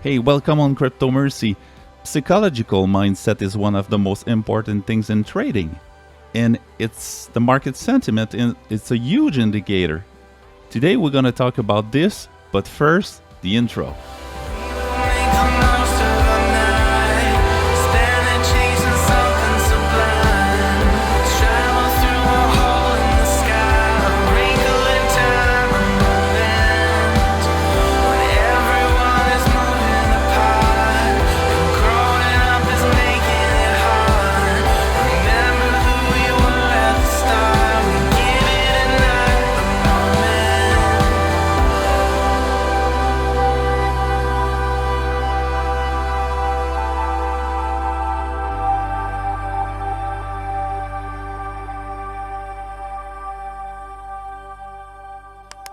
Hey, welcome on Crypto Mercy. Psychological mindset is one of the most important things in trading. And it's the market sentiment, and it's a huge indicator. Today we're going to talk about this, but first, the intro.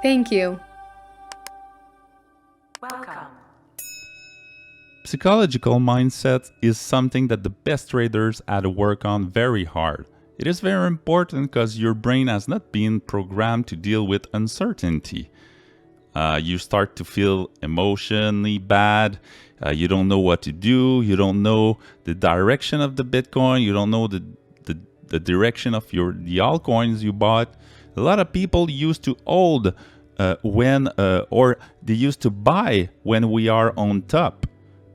Thank you. Welcome. Psychological mindset is something that the best traders had to work on very hard. It is very important because your brain has not been programmed to deal with uncertainty. You start to feel emotionally bad. You don't know what to do. You don't know the direction of the Bitcoin. You don't know the direction of the altcoins you bought. A lot of people used to hold or they used to buy when we are on top.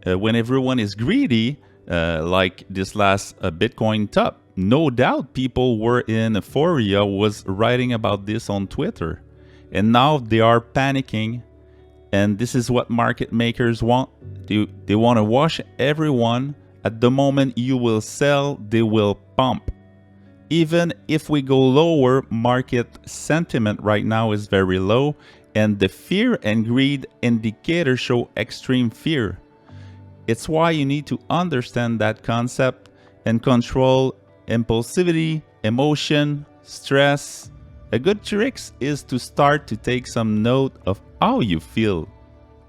When everyone is greedy, like this last Bitcoin top. No doubt people were in Euphoria, was writing about this on Twitter. And now they are panicking. And this is what market makers want. They want to wash everyone. At the moment you will sell, they will pump. Even if we go lower, market sentiment right now is very low, and the fear and greed indicators show extreme fear. It's why you need to understand that concept and control impulsivity, emotion, stress. A good trick is to start to take some note of how you feel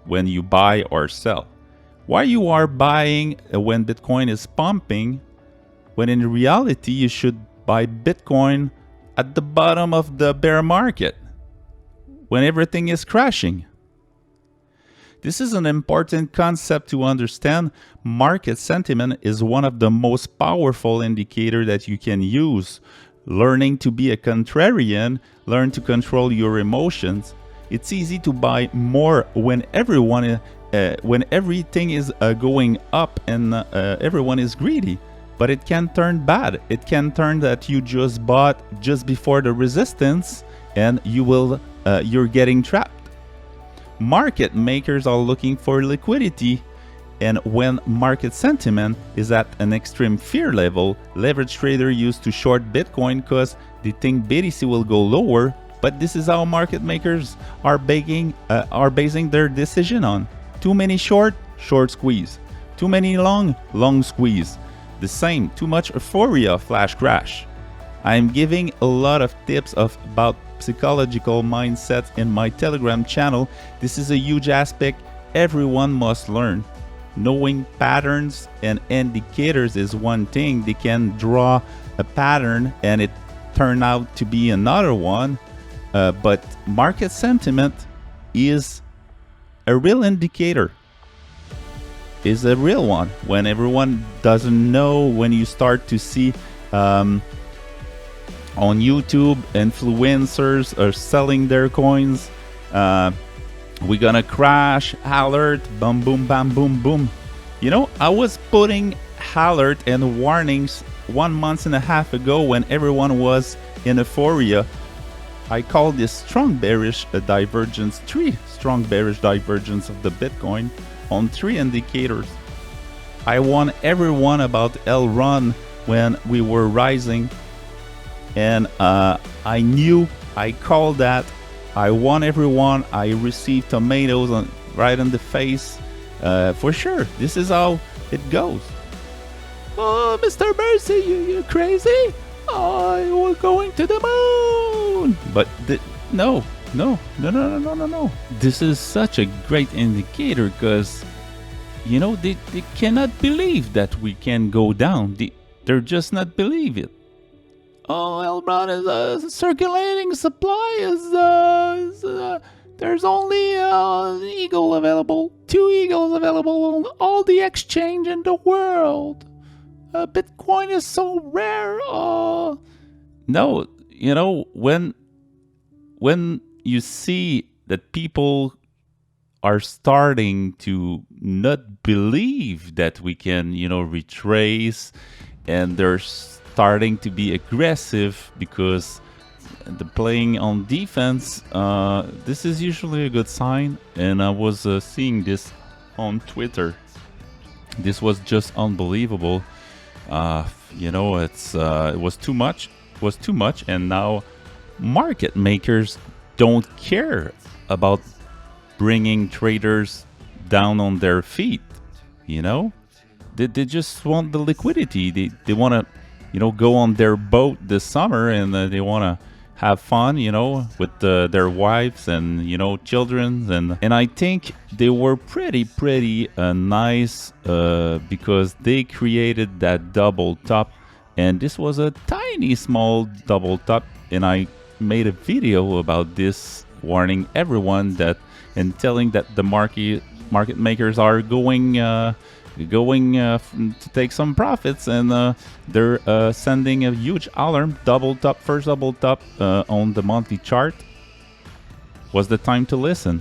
when you buy or sell. Why you are buying when Bitcoin is pumping, when in reality you should buy Bitcoin at the bottom of the bear market when everything is crashing. This is an important concept to understand. Market sentiment is one of the most powerful indicators that you can use. Learning to be a contrarian, learn to control your emotions. It's easy to buy more when when everything is going up and everyone is greedy. But it can turn bad. It can turn that you just bought just before the resistance and you're getting trapped. Market makers are looking for liquidity, and when market sentiment is at an extreme fear level, leverage traders used to short Bitcoin because they think BTC will go lower, but this is how market makers are basing their decision on. Too many short squeeze. Too many long squeeze. The same, too much Euphoria, flash crash. I am giving a lot of tips about psychological mindsets in my Telegram channel. This is a huge aspect everyone must learn. Knowing patterns and indicators is one thing. They can draw a pattern and it turn out to be another one. But market sentiment is a real indicator. Is a real one. When everyone doesn't know, when you start to see on YouTube influencers are selling their coins, we're gonna crash, alert, boom, boom, bam, boom, boom. You know, I was putting alert and warnings 1.5 months ago when everyone was in Euphoria. I call this strong bearish divergence, 3 strong bearish divergence of the Bitcoin on 3 indicators. I warned everyone about L run when we were rising, and I knew, I called that. I warned everyone. I received tomatoes right in the face. For sure, this is how it goes. Oh, Mr. Mercy, you're crazy. Oh, we're going to the moon. But no. This is such a great indicator because, you know, they cannot believe that we can go down. They're just not believe it. Oh, Elbron is circulating supply is there's only Eagle available. two eagles available on all the exchange in the world. Bitcoin is so rare. No, when you see that people are starting to not believe that we can, retrace, and they're starting to be aggressive because the playing on defense, this is usually a good sign. And I was seeing this on Twitter. This was just unbelievable. It was too much. It was too much, and now market makers don't care about bringing traders down on their feet. They just want the liquidity. They want to, go on their boat this summer, and they want to have fun, with their wives and, children. And I think they were pretty nice because they created that double top. And this was a tiny, small double top. And I made a video about this, warning everyone that and telling that the market makers are going to take some profits, and they're sending a huge alarm. Double top, first double top on the monthly chart. Was the time to listen.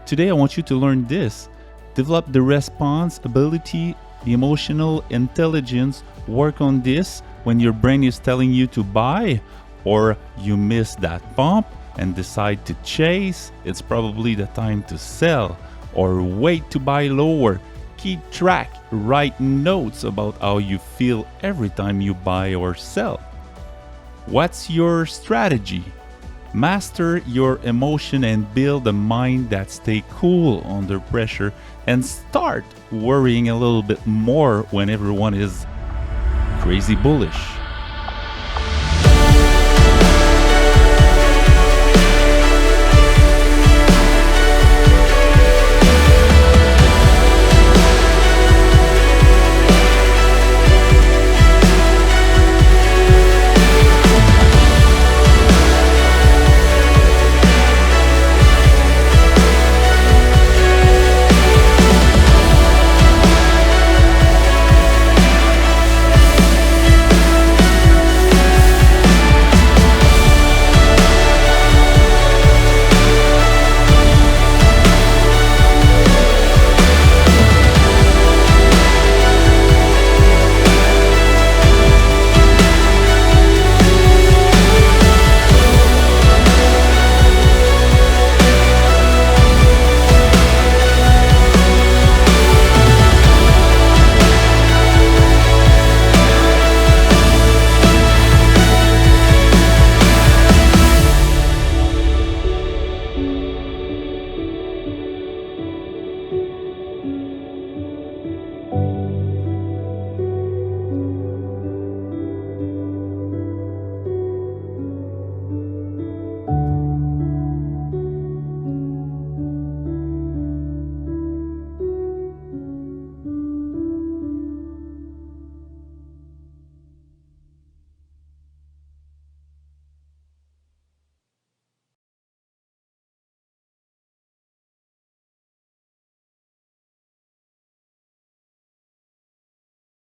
Today I want you to learn this. Develop the response ability, the emotional intelligence. Work on this when your brain is telling you to buy, or you miss that bump and decide to chase. It's probably the time to sell, or wait to buy lower. Keep track, write notes about how you feel every time you buy or sell. What's your strategy? Master your emotion and build a mind that stays cool under pressure, and start worrying a little bit more when everyone is crazy bullish.